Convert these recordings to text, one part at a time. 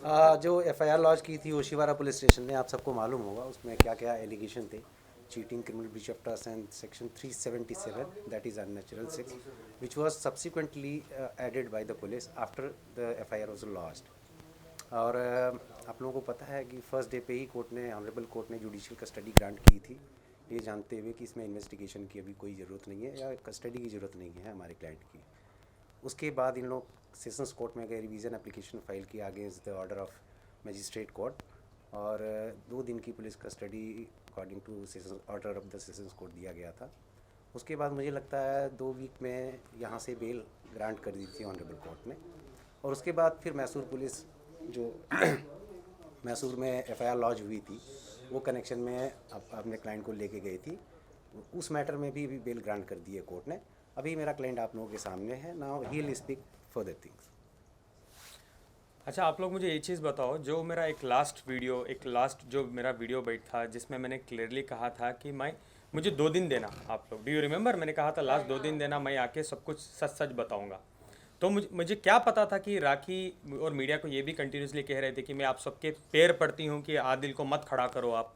जो FIR launch की थी ओशिवारा पुलिस स्टेशन ने, आप सबको मालूम होगा उसमें क्या क्या एलिगेशन थे. Cheating, criminal breach of trust and section 377, that is unnatural sex, which was subsequently added by the police after the FIR was launched. और आप लोगों को पता है कि फर्स्ट डे पे ही ऑनरेबल कोर्ट ने जुडिशियल कस्टडी ग्रांट की थी, ये जानते हुए कि इसमें इन्वेस्टिगेशन की अभी कोई ज़रूरत नहीं है या कस्टडी की ज़रूरत नहीं है हमारे क्लाइंट की. उसके बाद इन लोग सेशंस कोर्ट में गए, रिवीजन एप्लीकेशन फाइल किया against the order of magistrate court, और 2 दिन की police custody according two sessions order of the sessions court दिया गया था. उसके बाद मुझे लगता है 2 वीक में यहाँ से बेल ग्रांट कर दी थी ऑनरेबल कोर्ट ने. और उसके बाद फिर मैसूर पुलिस जो मैसूर में एफआईआर लॉन्च हुई थी वो कनेक्शन में अपने क्लाइंट को लेके गई थी, उस मैटर में भी बेल ग्रांट कर दी है कोर्ट ने. अभी मेरा क्लाइंट आप लोगों के सामने है. Now he will speak further things. अच्छा, आप लोग मुझे ये चीज़ बताओ, जो मेरा एक लास्ट जो मेरा वीडियो बाइट था जिसमें मैंने क्लियरली कहा था कि मुझे 2 दिन देना. आप लोग, डू यू रिमेंबर, मैंने कहा था लास्ट 2 दिन देना, मैं आके सब कुछ सच सच बताऊंगा. तो मुझे क्या पता था कि राखी और मीडिया को ये भी कंटिन्यूसली कह रहे थे कि मैं आप सबके पैर पड़ती हूँ कि आदिल को मत खड़ा करो आप.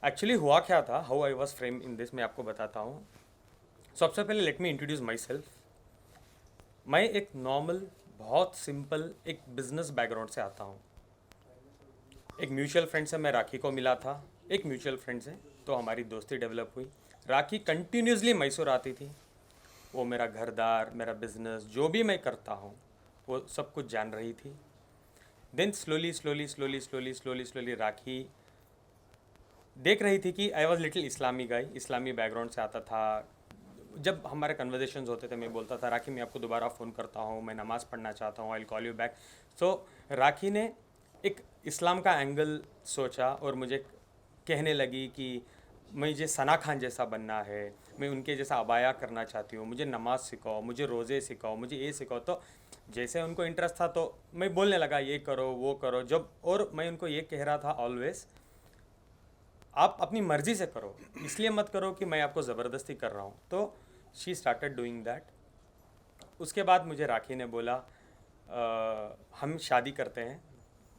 एक्चुअली हुआ क्या था, how I was frame in this, मैं आपको बताता हूँ. सबसे पहले let me introduce my self. मैं एक नॉर्मल, बहुत सिंपल एक बिजनेस बैकग्राउंड से आता हूँ. एक म्यूचुअल फ्रेंड से मैं राखी को मिला था, एक म्यूचुअल फ्रेंड से, तो हमारी दोस्ती डेवलप हुई. राखी कंटिन्यूसली मैसूर आती थी, वो मेरा घरदार, मेरा बिजनेस, जो भी मैं करता हूँ वो सब कुछ जान रही थी. देन स्लोली राखी देख रही थी कि आई वॉज लिटिल इस्लामी गाई, इस्लामी बैकग्राउंड से आता था. जब हमारे कन्वर्जेशंस होते थे मैं बोलता था राखी मैं आपको दोबारा फ़ोन करता हूँ, मैं नमाज़ पढ़ना चाहता हूँ, I will call you back. So Rakhi ने एक इस्लाम का एंगल सोचा और मुझे कहने लगी कि मुझे सना खान जैसा बनना है, मैं उनके जैसा अबाया करना चाहती हूँ, मुझे नमाज सिखाओ, मुझे रोज़े सिखाओ, मुझे ये सिखाओ. तो जैसे उनको इंटरेस्ट था तो मैं बोलने लगा ये करो वो करो. जब और मैं उनको ये कह रहा था ऑलवेज, आप अपनी मर्ज़ी से करो, इसलिए मत करो कि मैं आपको ज़बरदस्ती कर रहा हूँ. तो शी स्टार्टेड डूइंग दैट. उसके बाद मुझे राखी ने बोला हम शादी करते हैं.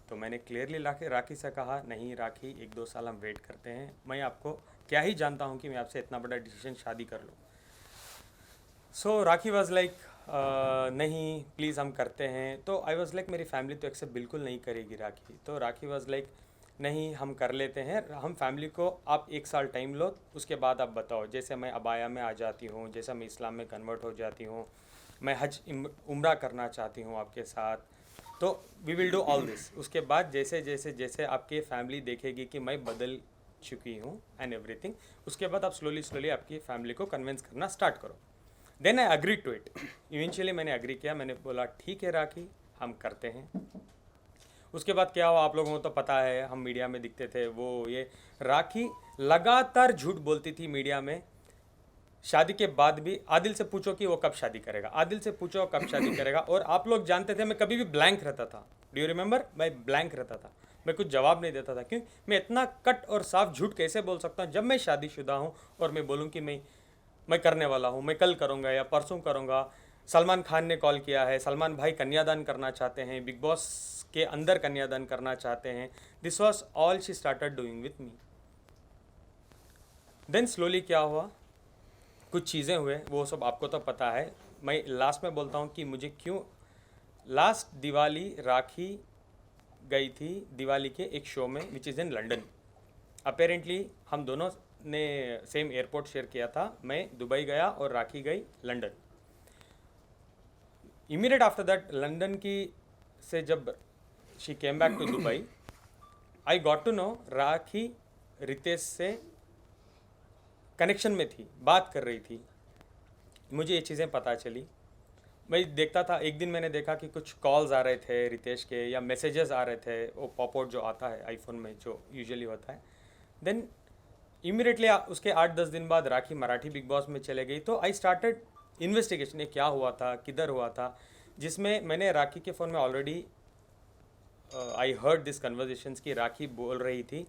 तो मैंने क्लियरली राखी से कहा नहीं राखी, 1-2 साल हम वेट करते हैं, मैं आपको क्या ही जानता हूँ कि मैं आपसे इतना बड़ा डिसीजन शादी कर लूँ. सो राखी वॉज लाइक नहीं प्लीज़ हम करते हैं. तो आई वॉज लाइक मेरी फैमिली तो एक्सेप्ट बिल्कुल नहीं करेगी राखी. तो राखी वॉज लाइक नहीं हम कर लेते हैं, हम फैमिली को आप 1 साल टाइम लो, उसके बाद आप बताओ. जैसे मैं अबाया में आ जाती हूँ, जैसा मैं इस्लाम में कन्वर्ट हो जाती हूँ, मैं हज उम्रा करना चाहती हूँ आपके साथ, तो we will do all this. उसके बाद जैसे जैसे जैसे आपकी फैमिली देखेगी कि मैं बदल चुकी हूँ एंड एवरीथिंग, उसके बाद आप स्लोली आपकी फैमिली को कन्विंस करना स्टार्ट करो. Then I agree to it. Eventually मैंने अग्री किया, मैंने बोला ठीक है राखी हम करते हैं. उसके बाद क्या हुआ आप लोगों को तो पता है, हम मीडिया में दिखते थे वो ये. राखी लगातार झूठ बोलती थी मीडिया में. शादी के बाद भी आदिल से पूछो कि वो कब शादी करेगा, आदिल से पूछो कब शादी करेगा. और आप लोग जानते थे मैं कभी भी ब्लैंक रहता था. डू यू रिमेंबर, मैं ब्लैंक रहता था, मैं कुछ जवाब नहीं देता था. क्यों, मैं इतना कट और साफ झूठ कैसे बोल सकता हूँ जब मैं शादीशुदा हूँ और मैं बोलूँ कि मैं करने वाला हूँ, मैं कल करूँगा या परसों करूँगा. सलमान खान ने कॉल किया है, सलमान भाई कन्यादान करना चाहते हैं, बिग बॉस के अंदर कन्यादान करना चाहते हैं. This was all she started doing with me. Then slowly क्या हुआ, कुछ चीज़ें हुए, वो सब आपको तो पता है. मैं लास्ट में बोलता हूँ कि मुझे क्यों. लास्ट दिवाली राखी गई थी दिवाली के एक शो में which is in London. Apparently हम दोनों ने सेम एयरपोर्ट शेयर किया था. मैं दुबई गया और राखी गई London. Immediate after that London की से जब she came back to Dubai, I got to know Rakhi Ritesh से कनेक्शन में थी, बात कर रही थी. मुझे ये चीज़ें पता चली. मैं देखता था, एक दिन मैंने देखा कि कुछ कॉल्स आ रहे थे रितेश के या मैसेजेस आ रहे थे, वो पॉपआउट जो आता है आईफोन में जो यूजुअली होता है. देन इमीडिएटली उसके 8-10 दिन बाद राखी मराठी बिग बॉस में चले गई. तो आई स्टार्टेड इन्वेस्टिगेशन, ये क्या हुआ था, किधर हुआ था, जिसमें मैंने राखी के फ़ोन में already I heard this conversations की राखी बोल रही थी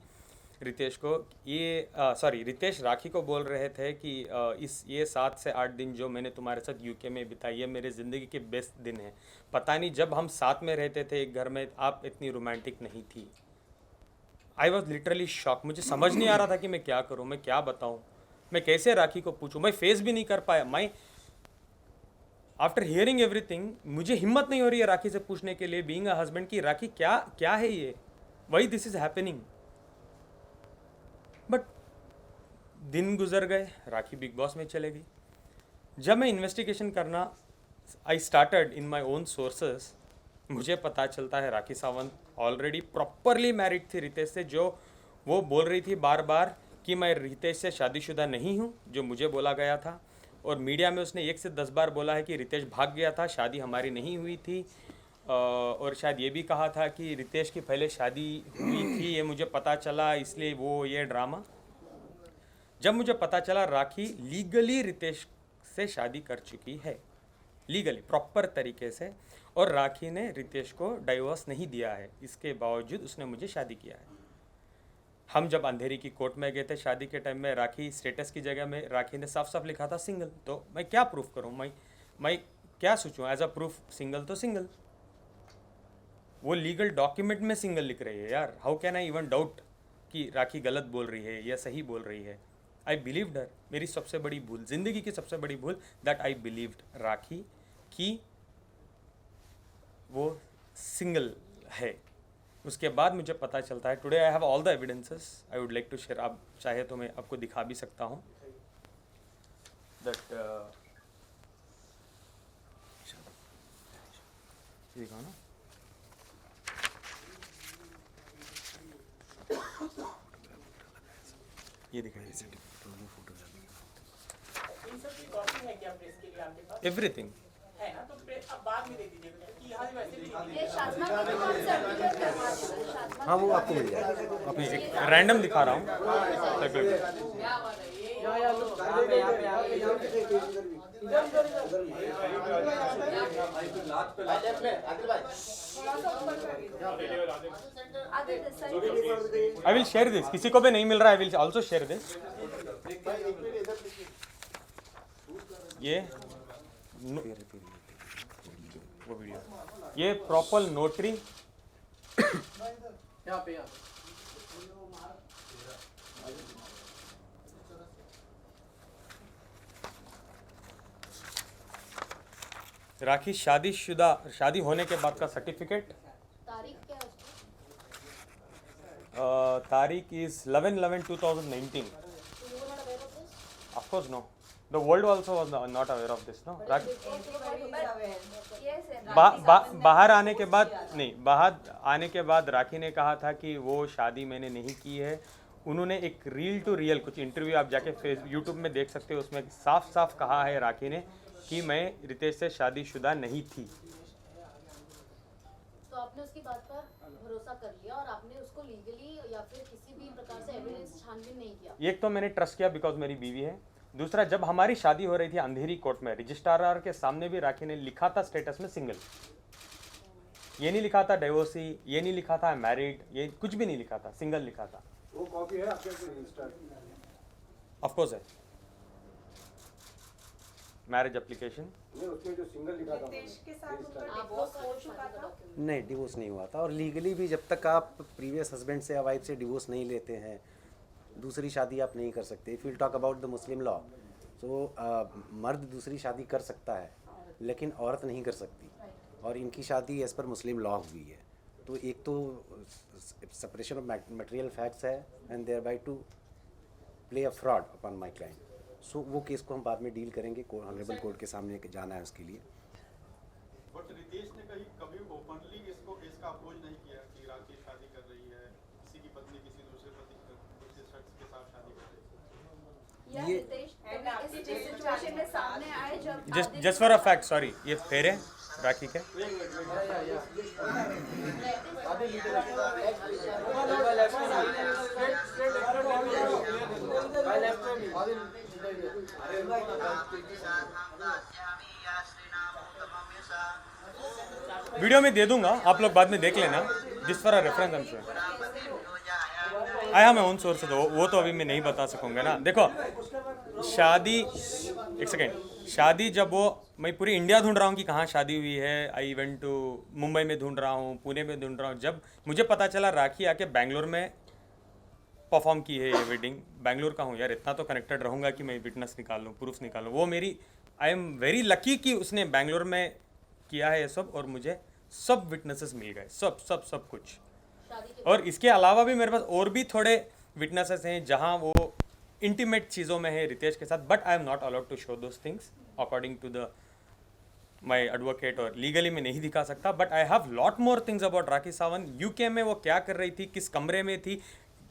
रितेश को, ये सॉरी रितेश राखी को बोल रहे थे कि ये 7 से 8 दिन जो मैंने तुम्हारे साथ यूके में बिताई है मेरे ज़िंदगी के बेस्ट दिन है। पता नहीं जब हम साथ में रहते थे एक घर में आप इतनी रोमांटिक नहीं थी। आई वॉज लिटरली शॉक, मुझे समझ नहीं आ रहा था कि मैं क्या करूँ, मैं क्या बताऊँ, मैं कैसे राखी को पूछूँ, मैं फेस भी नहीं कर पाया। मैं आफ्टर हियरिंग एवरीथिंग मुझे हिम्मत नहीं हो रही है राखी से पूछने के लिए, बीइंग अ हस्बैंड, की राखी क्या क्या है ये, वही दिस इज हैपनिंग। बट दिन गुजर गए, राखी बिग बॉस में चले गई। जब मैं इन्वेस्टिगेशन करना I started in my own sources, मुझे पता चलता है Rakhi Sawant already properly married थी रितेश से, जो वो बोल रही थी बार बार कि मैं रितेश से शादीशुदा नहीं हूँ, जो मुझे बोला गया था। और मीडिया में उसने 1 से 10 बार बोला है कि रितेश भाग गया था, शादी हमारी नहीं हुई थी। और शायद ये भी कहा था कि रितेश की पहले शादी हुई थी, ये मुझे पता चला, इसलिए वो ये ड्रामा। जब मुझे पता चला राखी लीगली रितेश से शादी कर चुकी है, लीगली प्रॉपर तरीके से, और राखी ने रितेश को डाइवोर्स नहीं दिया है, इसके बावजूद उसने मुझे शादी किया है। हम जब अंधेरी की कोर्ट में गए थे शादी के टाइम में, राखी स्टेटस की जगह में राखी ने साफ साफ लिखा था सिंगल। तो मैं क्या प्रूफ करूं, मैं क्या सोचूं, एज अ प्रूफ सिंगल तो सिंगल, वो लीगल डॉक्यूमेंट में सिंगल लिख रही है यार। How can I even doubt कि राखी गलत बोल रही है या सही बोल रही है। आई बिलीव्ड हर, मेरी सबसे बड़ी भूल, जिंदगी की सबसे बड़ी भूल, दैट आई बिलीव्ड राखी कि वो सिंगल है। उसके बाद मुझे पता चलता है, today I have all the evidences, I would like to share. आप चाहे तो मैं आपको दिखा भी सकता हूँ दैट दिखाओ ना, ये दिखाइए इन सब की कॉपी है क्या प्रेस के लिए आपके पास? एवरीथिंग है ना, तो अब बाद में दे दीजिएगा क्योंकि यहाँ वैसे भी ये शासना के भी कौन सर्टिफिकेट करवा देगा शासना। हाँ वो आपको मिल जाएगा। नहीं, एक रैंडम दिखा रहा हूँ। आई विल शेयर दिस, किसी को भी नहीं मिल रहा, I will also share this. ये वो वीडियो, ये प्रॉपर नोटरी, यहाँ पे राखी शादीशुदा, शादी होने के बाद का सर्टिफिकेट। तारीख क्या है उसकी? तारीख is 11/11/2019। So you were not aware of this? Of course no. The world also was not aware of this, no. Yes, and बाहर आने के बाद नहीं, बाहर आने के बाद राखी ने कहा था कि वो शादी मैंने नहीं की है। उन्होंने एक रील टू रियल कुछ इंटरव्यू आप जाके यूट्यूब में देख सकते हो, उसमें साफ साफ कहा है राखी ने कि मैं रितेश से शादीशुदा नहीं थी। तो आपने उसकी बात पर भरोसा कर लिया और आपने उसको लीगली या फिर किसी भी प्रकार से एविडेंस छानबीन नहीं किया। एक तो मैंने ट्रस्ट किया बिकॉज मेरी बीवी है, दूसरा जब हमारी शादी हो रही थी अंधेरी कोर्ट में, रजिस्ट्रार के सामने भी राखी ने लिखा था स्टेटस में सिंगल, ये नहीं लिखा था डिवोर्सी, ये नहीं लिखा था मैरिड, ये कुछ भी नहीं लिखा था, सिंगल लिखा था। वो कॉपी है आपके रजिस्टर? ऑफ कोर्स है, मैरिज एप्लीकेशन। नहीं, उसमें जो सिंगल लिखा था के साथ उनका आप डिवोर्स वो हो शादी चुका का था। document। नहीं, डिवोर्स नहीं हुआ था। और लीगली भी जब तक आप प्रीवियस हस्बैंड से या वाइफ से डिवोर्स नहीं लेते हैं, दूसरी शादी आप नहीं कर सकते। If will talk about the Muslim law, तो मर्द दूसरी शादी कर सकता है लेकिन औरत नहीं कर सकती, और इनकी शादी एज़ पर मुस्लिम लॉ हुई है। तो एक तो सेपरेशन ऑफ मटेरियल फैक्ट्स है and thereby to play a fraud upon my client. So वो केस को हम बाद में डील करेंगे, ऑनरेबल कोर्ट के सामने जाना है उसके लिए। बट रितेश ने कभी ओपनली इसका अपोज नहीं किया कि राखी शादी कर रही है, किसी की पत्नी किसी दूसरे शख्स के साथ शादी कर रही है। या ये- रितेश कभी इस सिचुएशन में सामने आए जब just for a fact, sorry, ये फेर है राखी के। वीडियो में दे दूंगा, आप लोग बाद में देख लेना, जिस for a reference I am sure. आया मैं ओन सोर्स है, वो तो अभी मैं नहीं बता सकूंगा ना। देखो शादी, एक सेकेंड, शादी जब वो, मैं पूरी इंडिया ढूंढ रहा हूँ कि कहाँ शादी हुई है। आई इवेंट टू मुंबई में ढूंढ रहा हूँ, पुणे में ढूंढ रहा हूँ। जब मुझे पता चला राखी आके बैंगलोर में परफॉर्म की है ये वेडिंग, बैंगलोर का हूँ यार, इतना तो कनेक्टेड रहूँगा कि मैं विटनेस निकाल लूँ, प्रूफ निकाल लूँ। वो मेरी, आई एम वेरी लकी कि उसने बैंगलोर में किया है ये सब, और मुझे सब विटनेसेस मिल गए, सब सब सब कुछ। शादी के और इसके अलावा भी मेरे पास और भी थोड़े विटनेसेस हैं जहाँ वो इंटीमेट चीज़ों में है रितेश के साथ, but I am not allowed to show those things according to the my advocate, और लीगली मैं नहीं दिखा सकता। But I have lot more things about Rakhi Sawant. UK में वो क्या कर रही थी, किस कमरे में थी,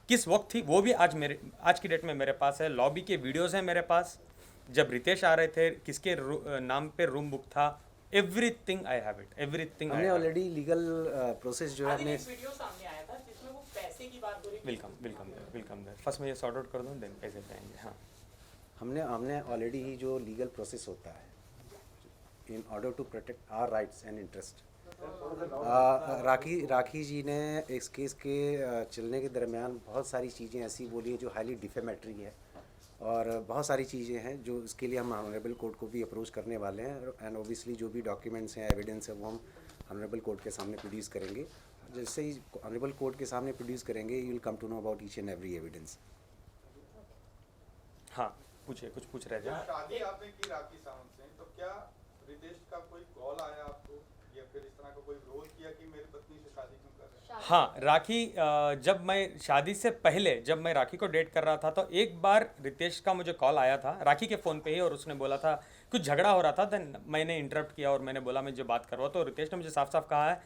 किस वक्त थी, वो भी आज की डेट में मेरे पास है। लॉबी के वीडियोज़ हैं मेरे पास, जब रितेश आ रहे थे किसके नाम पे रूम बुक था, everything I have it, everything. हमने ऑलरेडी लीगल प्रोसेस जो है आदिल, हमने एक वीडियो सामने आया था जिसमें वो पैसे की बात हो रही थी। Welcome there. फर्स्ट मैं ये सॉर्ट आउट कर दूँ, देन पैसे पाएंगे। हाँ, हमने ऑलरेडी ही जो लीगल प्रोसेस होता है in order to protect our rights and interest, Rakhi ji ने इस केस के चलने के दरमियान बहुत सारी चीज़ें ऐसी बोली हैं जो हाईली डिफेमेटरी है, और बहुत सारी चीज़ें हैं जो इसके लिए हम ऑनरेबल कोर्ट को भी अप्रोच करने वाले हैं। एंड ओबियसली जो भी डॉक्यूमेंट्स हैं, एविडेंस है, वो हम ऑनरेबल कोर्ट के सामने प्रोड्यूस करेंगे। जैसे ही ऑनरेबल कोर्ट के सामने प्रोड्यूस करेंगे, you will come to know about each and every evidence. हाँ पूछिए, कुछ पूछ रहे थे। शादी आपने की राखी सावंत से, तो क्या रितेश का कोई कॉल आया आपको, या फिर इस तरह का कोई विरोध किया कि मेरी पत्नी से शादी क्यों कर रहे हैं? हाँ, राखी जब मैं शादी से पहले, जब मैं राखी को डेट कर रहा था, तो एक बार रितेश का मुझे कॉल आया था राखी के फ़ोन पे ही, और उसने बोला था कुछ झगड़ा हो रहा था। देन मैंने इंटरप्ट किया और मैंने बोला मैं जो बात करवा, तो रितेश ने मुझे साफ साफ कहा है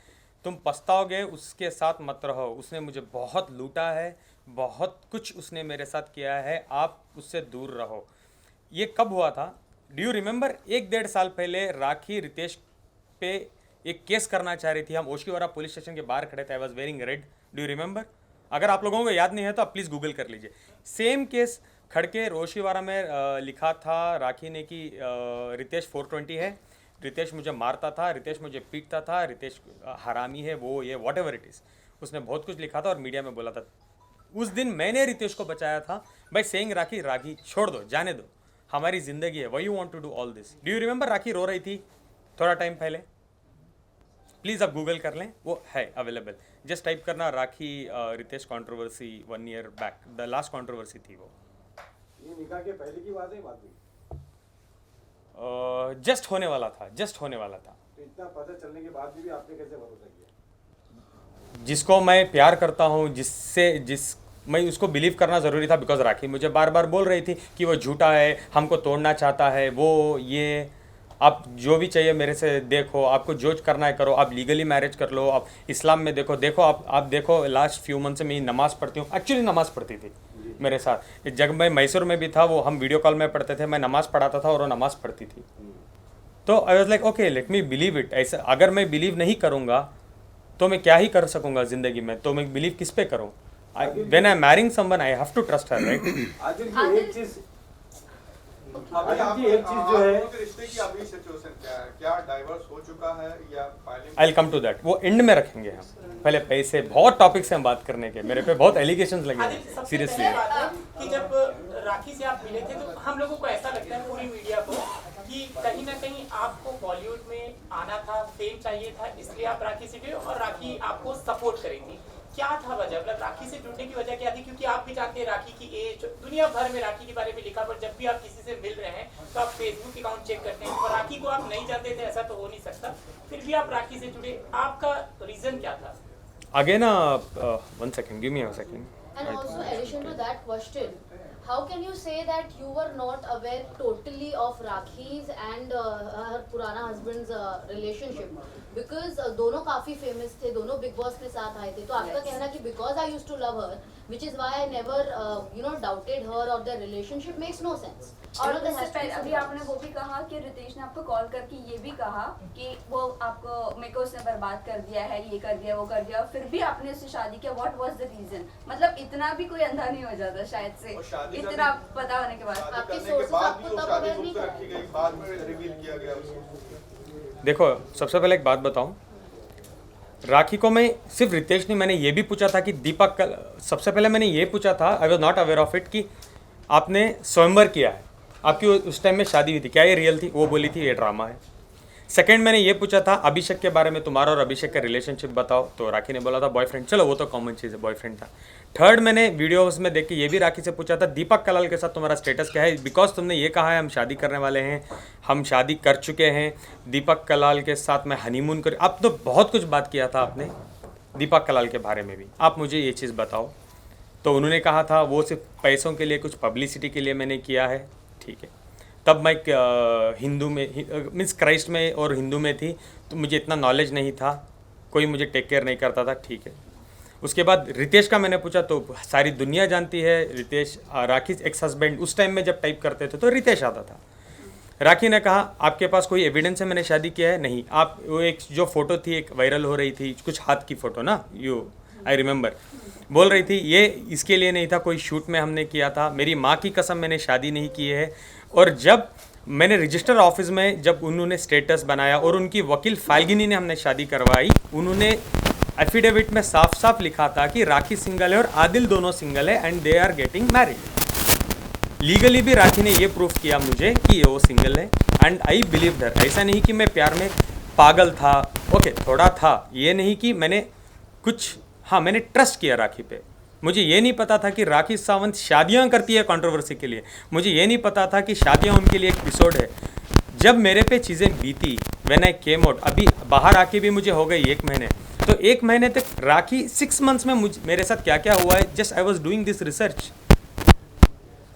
तुम पछताओगे, उसके साथ मत रहो, उसने मुझे बहुत लूटा है, बहुत कुछ उसने मेरे साथ किया है, आप उससे दूर रहो। ये कब हुआ था, डू यू रिमेंबर? 1-1.5 साल पहले राखी रितेश पे एक केस करना चाह रही थी। हम ओशिवारा पुलिस स्टेशन के बाहर खड़े थे, I was wearing red, do you remember? अगर आप लोगों को याद नहीं है तो आप प्लीज़ गूगल कर लीजिए। सेम केस खड़के ओशिवारा में लिखा था राखी ने कि रितेश 420 है, रितेश मुझे मारता था, रितेश मुझे पीटता था, रितेश हरामी है, वो ये वॉट एवर इट इज़, उसने बहुत कुछ लिखा था और मीडिया में बोला था। उस दिन मैंने रितेश को बचाया था बाय सेइंग राखी छोड़ दो, जाने दो, हमारी ज़िंदगी है, why you want to do all this. Do you remember? Rakhi रो रही थी थोड़ा टाइम पहले, प्लीज़ आप गूगल कर लें, वो है अवेलेबल। जस्ट टाइप करना Rakhi Ritesh controversy 1 year back, the last controversy थी वो। ये निकाह के पहले की बात है, बाद में? जस्ट होने वाला था। तो इतना पता चलने के बाद भी आपने कैसे भरोसा किया? जिसको मैं प्यार करता हूँ, मैं उसको बिलीव करना ज़रूरी था, बिकॉज राखी मुझे बार बार बोल रही थी कि वो झूठा है, हमको तोड़ना चाहता है, वो ये, आप जो भी चाहिए मेरे से देखो, आपको जो करना है करो, आप लीगली मैरिज कर लो, आप इस्लाम में देखो आप देखो, लास्ट फ्यू मंथ से मैं नमाज़ पढ़ती हूँ, एक्चुअली नमाज़ पढ़ती थी मेरे साथ। जब मैं मैसूर में भी था, वो हम वीडियो कॉल में पढ़ते थे, मैं नमाज़ पढ़ाता था और वो नमाज़ पढ़ती थी। तो I was like okay, let me believe it. ऐसा अगर मैं बिलीव नहीं करूँगा तो मैं क्या ही कर सकूँगा ज़िंदगी में, तो मैं बिलीव किस पे करूँ? When I am marrying someone I have to trust her, right? Adil की एक चीज जो है, रिश्ते की अभी सिचुएशन क्या है? क्या डाइवर्स हो चुका है या filing? I will come to that, वो एंड में रखेंगे हम। पहले पैसे, बहुत टॉपिक्स हैं हम बात करने के, मेरे पे बहुत एलिगेशंस लगे आदिल, हैं सबसे सीरियसली। पहले बात है कि जब राखी से आप मिले थे तो हम लोगों को ऐसा लगता है, पूरी मीडिया को, कि कहीं ना कहीं आपको बॉलीवुड में आना था, फेम चाहिए था, इसलिए आप राखी से जुड़े और राखी आपको सपोर्ट करेंगी। क्या था वजह, मतलब राखी से जुड़ने की वजह क्या थी? क्योंकि आप भी जानते हैं राखी की एज, दुनिया भर में राखी के बारे में लिखा, पर जब भी आप किसी से मिल रहे हैं तो आप फेसबुक अकाउंट चेक करते हैं, और राखी को आप नहीं जानते थे, ऐसा तो हो नहीं सकता, फिर भी आप राखी से जुड़े, आपका रीजन क्या था? Again, 1 second, give me a second. And also, addition to that question, how can you say that you were not aware totally of Rakhi's and her पुराना husband's relationship? Because दोनों काफी famous थे, दोनों big Boss के साथ आए थे, तो आपका कहना कि because I used to love her, which is why I never doubted her or their relationship makes no sense. और उससे पहले अभी आपने वो भी कहा कि रितेश ने आपको कॉल करके ये भी कहा कि वो आपको, मेरे को उसने बर्बाद कर दिया है, ये कर दिया, वो कर दिया, फिर भी आपने उससे शादी किया। What was the reason? मतलब इतना भी कोई अंधा नहीं हो जाता शायद से, इतना पता होने के बाद। आपके करने के sources बाद आपको भी वो तब शादी aware नहीं गुप्त रखी कराए। गई, बाद में रिवील किया गया उसको। देखो, सबसे पहले एक बात बताऊं, राखी को मैं सिर्फ रितेश नहीं, मैंने ये भी पूछा था कि दीपक सबसे पहले मैंने ये पूछा था, I was not aware of it, कि आपने स्वयंवर किया है, आपकी उस टाइम में शादी हुई थी, क्या ये रियल थी? वो बोली थी ये ड्रामा है। सेकंड मैंने ये पूछा था अभिषेक के बारे में, तुम्हारा और अभिषेक का रिलेशनशिप बताओ, तो राखी ने बोला था बॉयफ्रेंड, चलो वो तो कॉमन चीज़ है, बॉयफ्रेंड था। थर्ड मैंने वीडियोस में देख के ये भी राखी से पूछा था दीपक कलाल के साथ तुम्हारा स्टेटस क्या है, बिकॉज तुमने ये कहा है हम शादी करने वाले हैं, हम शादी कर चुके हैं, दीपक कलाल के साथ मैं हनीमून कर, अब तो बहुत कुछ बात किया था आपने दीपक कलाल के बारे में भी, आप मुझे ये चीज़ बताओ। तो उन्होंने कहा था वो सिर्फ पैसों के लिए, कुछ पब्लिसिटी के लिए मैंने किया है, ठीक है। तब मैं हिंदू में मीन्स क्राइस्ट में और हिंदू में थी, तो मुझे इतना नॉलेज नहीं था, कोई मुझे टेक केयर नहीं करता था, ठीक है। उसके बाद रितेश का मैंने पूछा तो सारी दुनिया जानती है, रितेश राखी एक्स हस्बैंड, उस टाइम में जब टाइप करते थे तो रितेश आता था। राखी ने कहा आपके पास कोई एविडेंस है मैंने शादी किया है? नहीं। आप वो एक जो फ़ोटो थी एक वायरल हो रही थी, कुछ हाथ की फ़ोटो ना, यू आई रिमेंबर, बोल रही थी ये इसके लिए नहीं था, कोई शूट में हमने किया था, मेरी माँ की कसम मैंने शादी नहीं की है। और जब मैंने रजिस्टर ऑफिस में जब उन्होंने स्टेटस बनाया और उनकी वकील फाल्गिनी ने हमने शादी करवाई, उन्होंने एफिडेविट में साफ साफ लिखा था कि राखी सिंगल है और आदिल दोनों सिंगल है and they are getting married. Legally भी राखी ने ये प्रूफ किया मुझे कि वो सिंगल है एंड आई बिलीव दैट। ऐसा नहीं कि मैं प्यार में पागल था, ओके थोड़ा था, ये नहीं कि मैंने कुछ, हाँ मैंने ट्रस्ट किया राखी पे। मुझे ये नहीं पता था कि राखी सावंत शादियाँ करती है कंट्रोवर्सी के लिए, मुझे ये नहीं पता था कि शादियाँ उनके लिए एक एपिसोड है। जब मेरे पे चीज़ें बीती, व्हेन आई केम आउट, अभी बाहर आके भी मुझे हो गई 1 महीने, तो 1 महीने तक राखी 6 मंथ्स में मेरे साथ क्या क्या हुआ है, just I was doing this research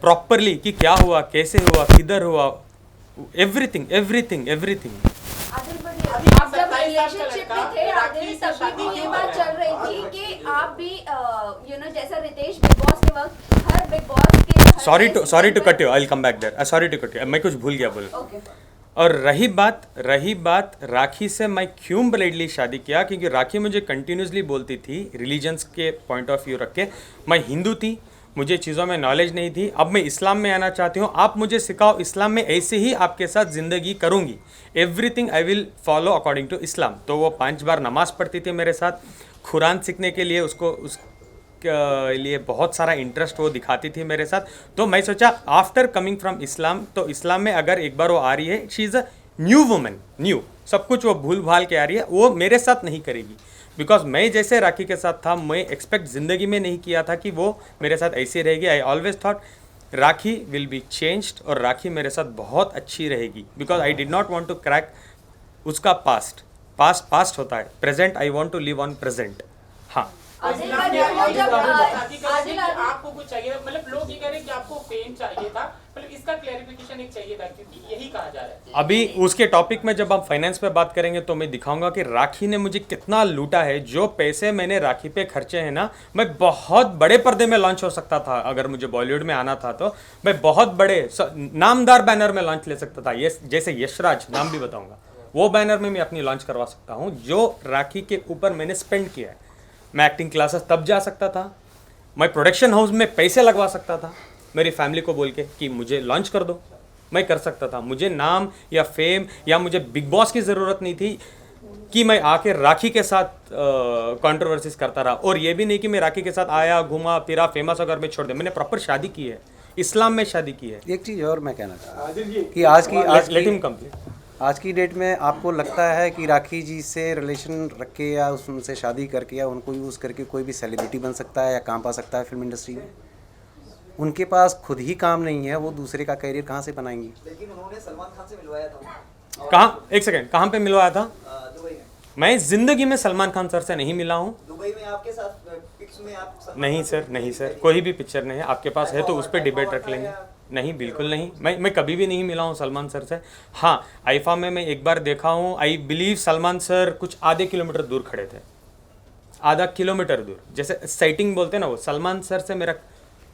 properly कि क्या हुआ, कैसे हुआ, किधर हुआ, एवरीथिंग एवरीथिंग एवरीथिंग। आप जब रिलेशनशिप में थे आदिल, तभी भी ये बात चल रही थी कि आप भी जैसा रितेश बिग बॉस के वक्त हर बिग बॉस के sorry to cut you, I will come back there, sorry to cut you, मैं कुछ भूल गया बोल। ओके। और रही बात राखी से मैं क्यों ब्लेडली शादी किया, क्योंकि राखी मुझे कंटिन्यूसली बोलती थी रिलीजन्स के पॉइंट ऑफ व्यू रख के, मैं हिंदू थी, मुझे चीज़ों में नॉलेज नहीं थी, अब मैं इस्लाम में आना चाहती हूँ, आप मुझे सिखाओ इस्लाम में, ऐसे ही आपके साथ ज़िंदगी करूँगी, everything I will follow according to Islam. तो वो 5 बार नमाज़ पढ़ती थी मेरे साथ, कुरान सीखने के लिए उसके लिए बहुत सारा इंटरेस्ट वो दिखाती थी मेरे साथ। तो मैं सोचा आफ्टर कमिंग फ्रॉम इस्लाम, तो इस्लाम में अगर एक बार वो आ रही है, she is a new woman, new सब कुछ वो भूल भाल के आ रही है, वो मेरे साथ नहीं करेगी। बिकॉज मैं जैसे राखी के साथ था, मैं एक्सपेक्ट ज़िंदगी में नहीं किया था कि वो मेरे साथ ऐसे रहेगी। I always thought Rakhi will be changed और राखी मेरे साथ बहुत अच्छी रहेगी, because I did not want to crack उसका पास्ट होता है, present I want to live on present. हाँ आदिल आपको कुछ चाहिए था, मतलब लोग ये कह रहे हैं कि आपको फेम चाहिए था, मतलब इसका क्लैरिफिकेशन एक चाहिए था, क्योंकि यही कहा जा रहा है। अभी उसके टॉपिक में जब हम फाइनेंस पे बात करेंगे तो मैं दिखाऊंगा कि राखी ने मुझे कितना लूटा है। जो पैसे मैंने राखी पे खर्चे हैं ना, मैं बहुत बड़े पर्दे में लॉन्च हो सकता था, अगर मुझे बॉलीवुड में आना था तो मैं बहुत बड़े नामदार बैनर में लॉन्च ले सकता था, ये जैसे यशराज, नाम भी बताऊंगा, वो बैनर में मैं अपनी लॉन्च करवा सकता हूँ। जो राखी के ऊपर मैंने स्पेंड किया है, मैं एक्टिंग क्लासेस तब जा सकता था, मैं प्रोडक्शन हाउस में पैसे लगवा सकता था, मेरी फैमिली को बोल के कि मुझे लॉन्च कर दो, मैं कर सकता था। मुझे नाम या फेम या मुझे बिग बॉस की ज़रूरत नहीं थी कि मैं आके राखी के साथ कंट्रोवर्सीज करता रहा। और ये भी नहीं कि मैं राखी के साथ आया, घूमा फिरा, फेमस होकर मैं छोड़ दिया। मैंने प्रॉपर शादी की है, इस्लाम में शादी की है। एक चीज़ और मैं कहना चाहता आदिल जी हूँ कि लेट हिम कंप्लीट। आज की डेट में आपको लगता है कि राखी जी से रिलेशन रख के या उनसे शादी करके या उनको यूज़ करके कोई भी सेलिब्रिटी बन सकता है या काम पा सकता है फिल्म इंडस्ट्री में? उनके पास खुद ही काम नहीं है, वो दूसरे का करियर कहाँ से बनाएंगी? लेकिन उन्होंने सलमान खान से मिलवाया था। कहाँ, एक सेकेंड, कहाँ पे मिलवाया था? दुबई में। मैं जिंदगी में सलमान खान सर से नहीं मिला हूँ। दुबई में आपके साथ पिक्स में आप नहीं सर, नहीं सर, कोई भी पिक्चर नहीं है। आपके पास है तो उस पर डिबेट रख लेंगे। नहीं, बिल्कुल नहीं, मैं कभी भी नहीं मिला हूँ सलमान सर से। हाँ, आईफा में मैं एक बार देखा हूँ, आई बिलीव सलमान सर कुछ आधे किलोमीटर दूर खड़े थे, आधा किलोमीटर दूर, जैसे साइटिंग बोलते हैं ना, वो सलमान सर से मेरा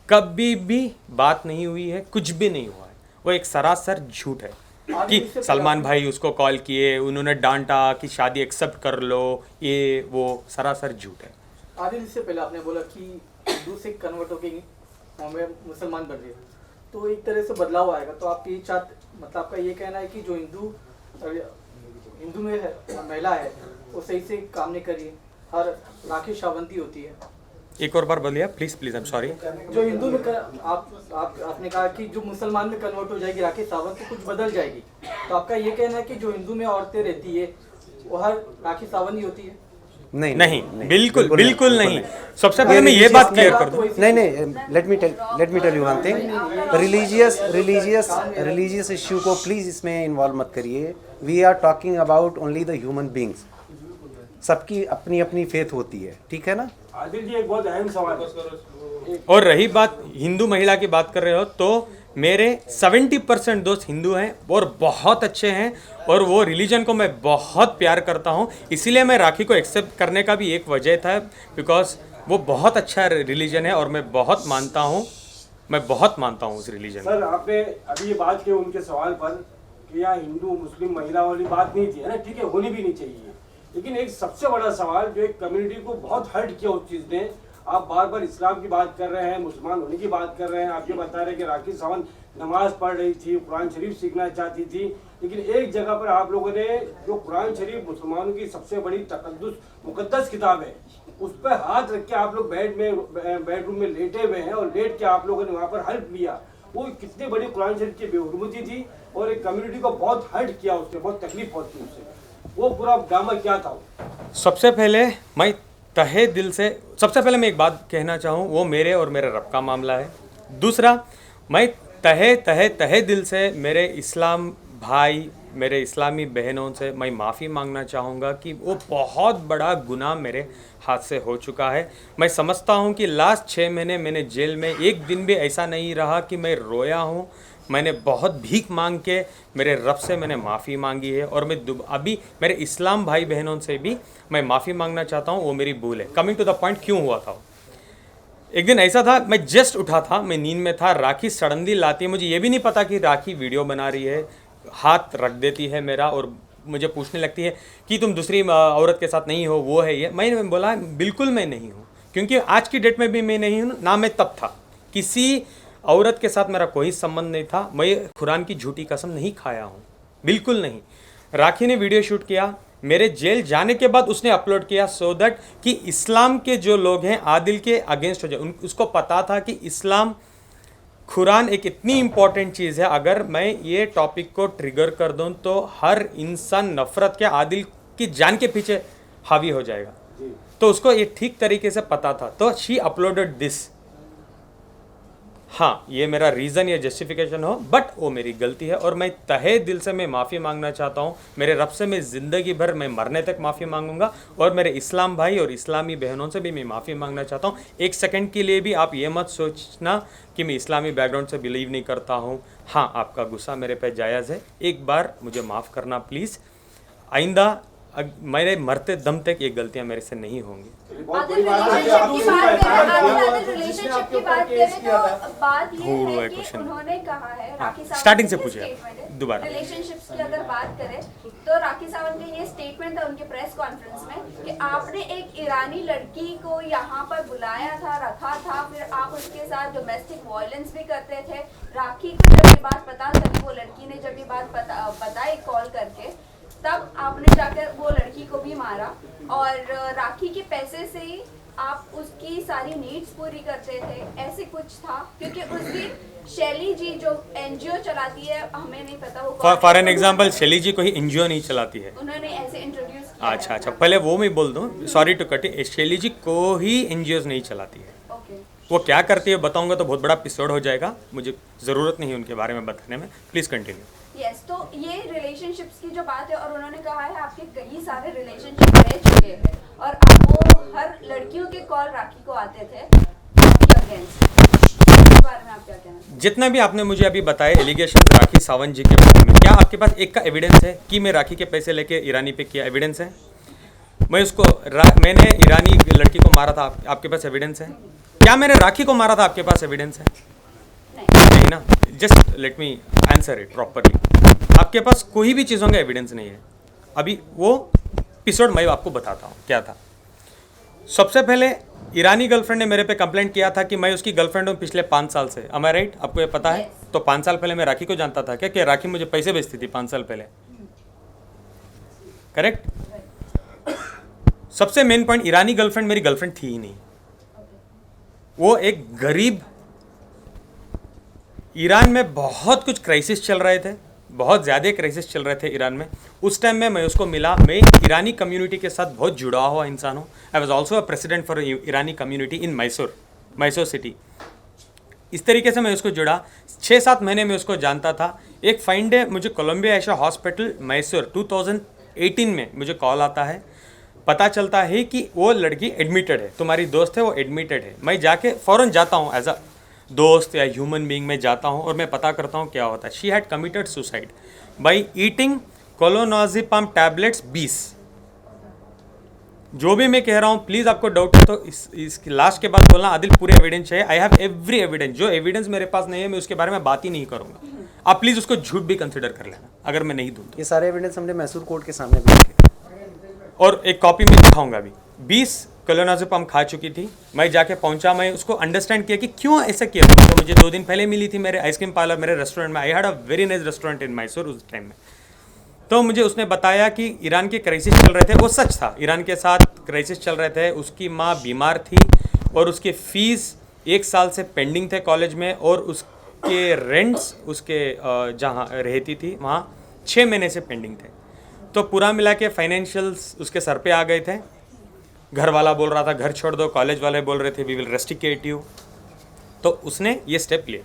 कभी भी बात नहीं हुई है, कुछ भी नहीं हुआ है। वो एक सरासर झूठ है कि सलमान भाई उसको कॉल किए, उन्होंने डांटा कि शादी एक्सेप्ट कर लो, ये वो सरासर झूठ है। आदिल, इससे पहले आपने बोला कि हिंदू से कन्वर्ट होके मुसलमान बन रहे, तो एक तरह से बदलाव आएगा। तो आप मतलब आपका ये कहना है कि जो हिंदू में है, महिला है, वो सही से काम नहीं करी है। हर राखी सावंती होती है एक और बार बोलिए please please, I am sorry. जो हिंदू में आपने कहा कि जो मुसलमान में कन्वर्ट हो जाएगी राखी सावंत तो कुछ बदल जाएगी, तो आपका ये कहना है कि जो हिंदू में औरतें रहती है वो हर राखी सावंत ही होती है? नहीं नहीं, बिल्कुल नहीं। सबसे पहले मैं ये बात क्लियर कर दूं। नहीं, let me tell you one thing. Religious issue को प्लीज इसमें इन्वॉल्व मत करिए। We are talking about only the human beings. सबकी अपनी अपनी फेथ होती है, ठीक है ना। आदिल जी, एक बहुत अहम सवाल। और रही बात हिंदू महिला की बात कर रहे हो, तो मेरे 70% दोस्त हिंदू हैं और बहुत अच्छे हैं, और वो रिलीजन को मैं बहुत प्यार करता हूँ। इसीलिए मैं राखी को एक्सेप्ट करने का भी एक वजह था, बिकॉज वो बहुत अच्छा रिलीजन है और मैं बहुत मानता हूँ उस रिलीजन को। सर, आपने अभी ये बात की उनके सवाल पर कि यहाँ हिंदू मुस्लिम महिला वाली बात नहीं थी, है ना, ठीक है, होनी भी नहीं चाहिए। लेकिन एक सबसे बड़ा सवाल जो एक कम्युनिटी को बहुत हर्ट किया उस चीज़ ने, आप बार बार इस्लाम की बात कर रहे हैं, मुसलमान होने की बात कर रहे हैं, आप ये बता रहे हैं कि राखी सावंत नमाज पढ़ रही थी, कुरान शरीफ सीखना चाहती थी, लेकिन एक जगह पर आप लोगों ने जो कुरान शरीफ मुसलमानों की सबसे बड़ी मुकद्दस किताब है, उस पर हाथ रख के आप लोग बेडरूम में लेटे हुए हैं, और लेट के आप लोगों ने वहाँ पर हेल्प लिया। वो कितनी बड़ी कुरान शरीफ की बेहुरमती थी, और एक कम्युनिटी को बहुत हर्ट किया, उससे बहुत तकलीफ पहुंची उससे। वो पूरा ड्रामा क्या था? सबसे पहले मैं एक बात कहना चाहूँ, वो मेरे और मेरे रब का मामला है। दूसरा, मैं तहे दिल से मेरे इस्लाम भाई, मेरे इस्लामी बहनों से मैं माफ़ी मांगना चाहूँगा कि वो बहुत बड़ा गुनाह मेरे हाथ से हो चुका है। मैं समझता हूँ कि लास्ट 6 महीने मैंने जेल में एक दिन भी ऐसा नहीं रहा कि मैं रोया हूँ। मैंने बहुत भीख मांग के मेरे रब से मैंने माफ़ी मांगी है, और मैं अभी मेरे इस्लाम भाई बहनों से भी मैं माफ़ी मांगना चाहता हूँ। वो मेरी भूल है। कमिंग टू द पॉइंट, क्यों हुआ था? एक दिन ऐसा था, मैं जस्ट उठा था, मैं नींद में था, राखी सडनली लाती है, मुझे ये भी नहीं पता कि राखी वीडियो बना रही है, हाथ रख देती है मेरा और मुझे पूछने लगती है कि तुम दूसरी औरत के साथ नहीं हो, वो है ये। मैंने बोला बिल्कुल मैं नहीं हूँ, क्योंकि आज की डेट में भी मैं नहीं हूँ, ना मैं तब था। किसी औरत के साथ मेरा कोई संबंध नहीं था। मैं कुरान की झूठी कसम नहीं खाया हूँ, बिल्कुल नहीं। राखी ने वीडियो शूट किया, मेरे जेल जाने के बाद उसने अपलोड किया, सो दैट कि इस्लाम के जो लोग हैं आदिल के अगेंस्ट हो जाए। उसको पता था कि इस्लाम कुरान एक इतनी इम्पॉर्टेंट चीज़ है, अगर मैं ये टॉपिक को ट्रिगर कर दूं तो हर इंसान नफ़रत के आदिल की जान के पीछे हावी हो जाएगा। तो उसको ये ठीक तरीके से पता था, तो शी अपलोडेड दिस। हाँ, ये मेरा रीज़न या जस्टिफिकेशन हो, बट वो मेरी गलती है और मैं तहे दिल से मैं माफ़ी मांगना चाहता हूँ। मेरे रब से मैं ज़िंदगी भर, मैं मरने तक माफ़ी मांगूंगा, और मेरे इस्लाम भाई और इस्लामी बहनों से भी मैं माफ़ी मांगना चाहता हूँ। एक सेकंड के लिए भी आप ये मत सोचना कि मैं इस्लामी बैकग्राउंड से बिलीव नहीं करता हूँ। हाँ, आपका गुस्सा मेरे पे जायज़ है, एक बार मुझे माफ़ करना प्लीज़। आइंदा मेरे मरते दम तक ये गलतियाँ मेरे से नहीं होंगी। रिलेशनशिप की बात करें तो बात ये है कि क्वेश्चन उन्होंने कहा है, राखी सावंत स्टार्टिंग से के पूछिए statement है। दोबारा। रिलेशनशिप्स की अगर बात करें तो राखी सावंत का ये स्टेटमेंट था उनके प्रेस कॉन्फ्रेंस में कि आपने एक ईरानी लड़की को यहाँ पर बुलाया था, रखा था, फिर आप उसके साथ डोमेस्टिक वायलेंस भी करते थे। राखी को जब ये बात पता चली, वो लड़की ने जब ये बात बताई कॉल करके, तब आपने जाकर वो लड़की को भी मारा, और राखी के पैसे से ही आप उसकी सारी नीड्स पूरी करते थे, ऐसे कुछ था। क्योंकि उस दिन शैली जी जो एनजीओ चलाती है, हमें नहीं पता वो फॉर एन एग्जाम्पल, शैली जी कोई एनजीओ नहीं चलाती है, उन्होंने ऐसे इंट्रोड्यूस किया। अच्छा, पहले वो मैं बोल दूँ, सॉरी टू कट, शैली जी कोई एनजीओ नहीं चलाती है। वो क्या करती है बताऊंगा तो बहुत बड़ा एपिसोड हो जाएगा, मुझे ज़रूरत नहीं है उनके बारे में बताने में। Please continue. यस, तो ये रिलेशनशिप्स की जो बात है, और उन्होंने कहा है आपके कई सारे रिलेशनशिप रह चुके हैं, और आपको हर लड़कियों के कॉल राखी को आते थे आपके अगेंस्ट। इसके बारे में आप क्या कहना? जितना भी आपने मुझे अभी बताए एलिगेशन राखी सावंत जी के बारे में, क्या आपके पास एक का एविडेंस है कि मैं राखी के पैसे लेके ईरानी पे किया? एविडेंस है? मैं उसको मैंने ईरानी लड़की को मारा था, आपके पास एविडेंस है? क्या मैंने राखी को मारा था, आपके पास एविडेंस है? नहीं ना। Just let me answer it properly. आपके पास कोई भी चीज़ों का एविडेंस नहीं है। अभी वो एपिसोड मैं आपको बताता हूँ क्या था। सबसे पहले ईरानी गर्लफ्रेंड ने मेरे पे कंप्लेंट किया था कि मैं उसकी गर्लफ्रेंड हूँ पिछले 5 साल से। am I right? आपको ये पता है? तो 5 साल पहले मैं राखी को जानता था क्या कि राखी मुझे पैसे भेजती थी 5 साल पहले? करेक्ट? सबसे मेन पॉइंट, ईरानी गर्लफ्रेंड मेरी गर्लफ्रेंड थी ही नहीं। वो एक गरीब, ईरान में बहुत कुछ क्राइसिस चल रहे थे, बहुत ज़्यादा क्राइसिस चल रहे थे ईरान में। उस टाइम में मैं उसको मिला। मैं ईरानी कम्युनिटी के साथ बहुत जुड़ा हुआ इंसान हूँ। I was also a president for Irani community in Mysore city. इस तरीके से मैं उसको जुड़ा। 6-7 महीने में उसको जानता था। एक फाइन डे मुझे कोलंबिया एशिया हॉस्पिटल मैसूर 2018 में मुझे कॉल आता है, पता चलता है कि वो लड़की एडमिटेड है, तुम्हारी दोस्त है वो एडमिटेड है। मैं जाके फ़ौरन जाता हूँ, एज अ दोस्त या ह्यूमन बीइंग में जाता हूँ और मैं पता करता हूँ क्या होता है। She had committed suicide by eating clonazepam tablets 20। जो भी मैं कह रहा हूँ, प्लीज़ आपको डाउट है तो इसकी लास्ट के बाद बोलना आदिल पूरे एविडेंस है। I have every evidence. जो एविडेंस मेरे पास नहीं है मैं उसके बारे में बात ही नहीं करूँगा। आप प्लीज़ उसको झूठ भी कंसिडर कर लेना अगर मैं नहीं दूँ तो। ये सारे एविडेंस हमने मैसूर कोर्ट के सामने भी रखे और एक कॉपी में दिखाऊंगा भी। 20 क्लोनाज़ेपाम खा चुकी थी। मैं जाके पहुंचा, मैं उसको अंडरस्टैंड किया कि क्यों ऐसा किया। तो मुझे 2 दिन पहले मिली थी मेरे आइसक्रीम पार्लर, मेरे रेस्टोरेंट में। I had a very nice restaurant in Mysore उस टाइम में। तो मुझे उसने बताया कि ईरान के क्राइसिस चल रहे थे। वो सच था, ईरान के साथ क्राइसिस चल रहे थे। उसकी माँ बीमार थी और उसके फीस 1 साल से पेंडिंग थे कॉलेज में, और उसके रेंट्स उसके जहाँ रहती थी वहाँ 6 महीने से पेंडिंग थे। तो पूरा मिला के फाइनेंशियल्स उसके सर पे आ गए थे। घर वाला बोल रहा था घर छोड़ दो, कॉलेज वाले बोल रहे थे वी विल रेस्ट्रिकेट यू। तो उसने ये स्टेप लिए।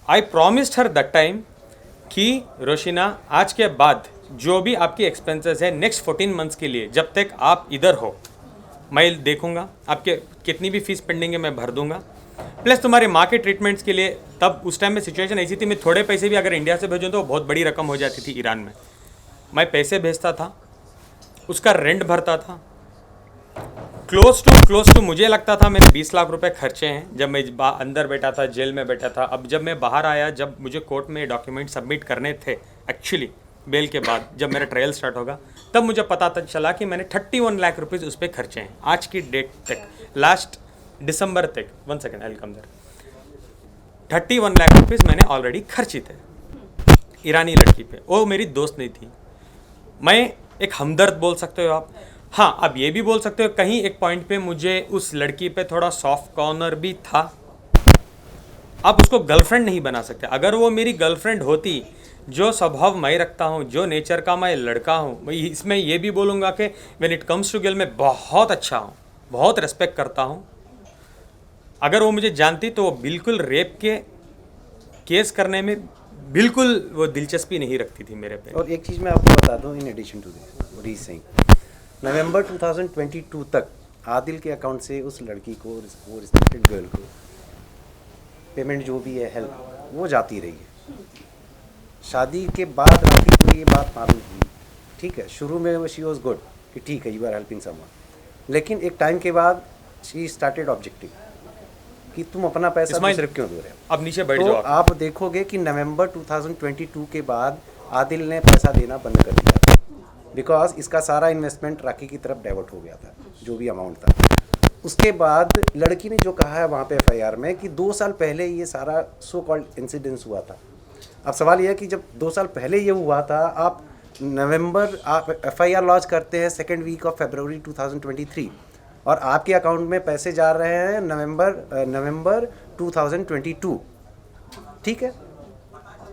आई प्रॉमिस्ड हर दैट टाइम कि रोशिना, आज के बाद जो भी आपकी एक्सपेंसेस है नेक्स्ट 14 मंथ्स के लिए, जब तक आप इधर हो मैं देखूंगा। आपके कितनी भी फीस पेंडिंग है मैं भर दूंगा, प्लस तुम्हारे माँ के ट्रीटमेंट्स के लिए। तब उस टाइम में सिचुएशन ऐसी थी, मैं थोड़े पैसे भी अगर इंडिया से भेजूँ तो बहुत बड़ी रकम हो जाती थी ईरान में। मैं पैसे भेजता था, उसका रेंट भरता था। क्लोज टू मुझे लगता था मैंने 20 लाख रुपए खर्चे हैं जब मैं अंदर बैठा था, जेल में बैठा था। अब जब मैं बाहर आया, जब मुझे कोर्ट में डॉक्यूमेंट सबमिट करने थे एक्चुअली बेल के बाद, जब मेरा ट्रायल स्टार्ट होगा, तब मुझे पता चला कि मैंने 31 लाख रुपीज़ उस पर खर्चे हैं आज की डेट तक। लास्ट दिसंबर तक, 1 second I will come there, 31 lakh rupees मैंने ऑलरेडी खर्चे थे ईरानी लड़की पे। वो मेरी दोस्त नहीं थी, मैं एक हमदर्द बोल सकते हो आप। हाँ, अब ये भी बोल सकते हो कहीं एक पॉइंट पे मुझे उस लड़की पे थोड़ा सॉफ्ट कॉर्नर भी था। आप उसको गर्लफ्रेंड नहीं बना सकते। अगर वो मेरी गर्लफ्रेंड होती, जो स्वभाव मैं रखता हूँ, जो नेचर का मैं लड़का हूँ, मैं इसमें ये भी बोलूँगा कि when it comes to girl मैं बहुत अच्छा हूँ, बहुत रेस्पेक्ट करता हूँ। अगर वो मुझे जानती तो वो बिल्कुल रेप के केस करने में बिल्कुल वो दिलचस्पी नहीं रखती थी मेरे पे। और एक चीज़ मैं आपको बता दूं, in addition to this what he is saying, November 2022 तक आदिल के अकाउंट से उस लड़की को, वो रिस्पेक्टेड गर्ल को, पेमेंट जो भी है हेल्प वो जाती रही है। शादी के बाद राखी को ये बात मालूम हुई, ठीक है, शुरू में शी वॉज गुड कि ठीक है यू आर हेल्पिंग समवन, लेकिन एक टाइम के बाद शी स्टार्टेड ऑब्जेक्टिंग कि तुम अपना पैसा सिर्फ क्यों दे रहे हो। अब नीचे बैठ तो जाओ आप देखोगे कि नवंबर 2022 के बाद आदिल ने पैसा देना बंद कर दिया था, बिकॉज इसका सारा इन्वेस्टमेंट राखी की तरफ डाइवर्ट हो गया था, जो भी अमाउंट था। उसके बाद लड़की ने जो कहा है वहाँ पे एफआईआर में कि 2 साल पहले ये सारा सो कॉल्ड इंसिडेंस हुआ था। अब सवाल यह है कि जब 2 साल पहले ये हुआ था, आप एफआईआर लॉन्च करते हैं 2nd वीक ऑफ फरवरी 2023 और आपके अकाउंट में पैसे जा रहे हैं नवंबर 2022, ठीक है।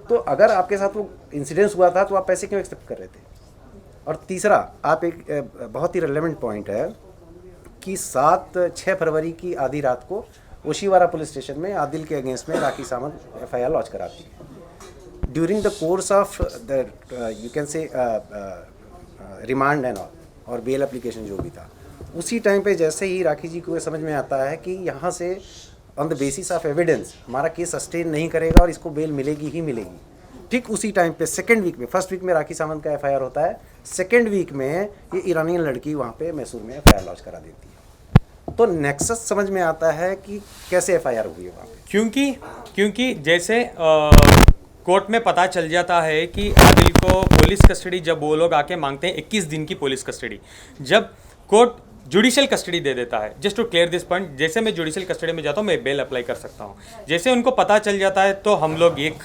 तो अगर आपके साथ वो इंसिडेंस हुआ था तो आप पैसे क्यों एक्सेप्ट कर रहे थे। और तीसरा, आप एक बहुत ही रेलेवेंट पॉइंट है कि 6 फरवरी की आधी रात को ओशीवारा पुलिस स्टेशन में आदिल के अगेंस्ट में राखी सावंत एफआईआर लॉन्च कराती है। During the course of the you can say remand and all और बेल एप्लीकेशन जो भी था, उसी टाइम पे जैसे ही राखी जी को ये समझ में आता है कि यहाँ से on the basis of evidence हमारा केस सस्टेन नहीं करेगा और इसको बेल मिलेगी ही मिलेगी, ठीक उसी टाइम पे 2nd वीक में, 1st वीक में राखी सावंत का एफआईआर होता है, 2nd वीक में ये ईरानियन लड़की वहाँ पे मैसूर में एफआईआर लॉन्च करा देती है। तो नेक्सस समझ में आता है कि कैसे एफआईआर हुई है वहाँ पे, क्योंकि जैसे कोर्ट में पता चल जाता है कि आदिल को पुलिस कस्टडी जब वो लोग आके मांगते हैं 21 दिन की पुलिस कस्टडी, जब कोर्ट जुडिशियल कस्टडी दे देता है, just to clear this point, जैसे मैं जुडिशियल कस्टडी में जाता हूँ मैं बेल अप्लाई कर सकता हूँ। जैसे उनको पता चल जाता है तो हम लोग एक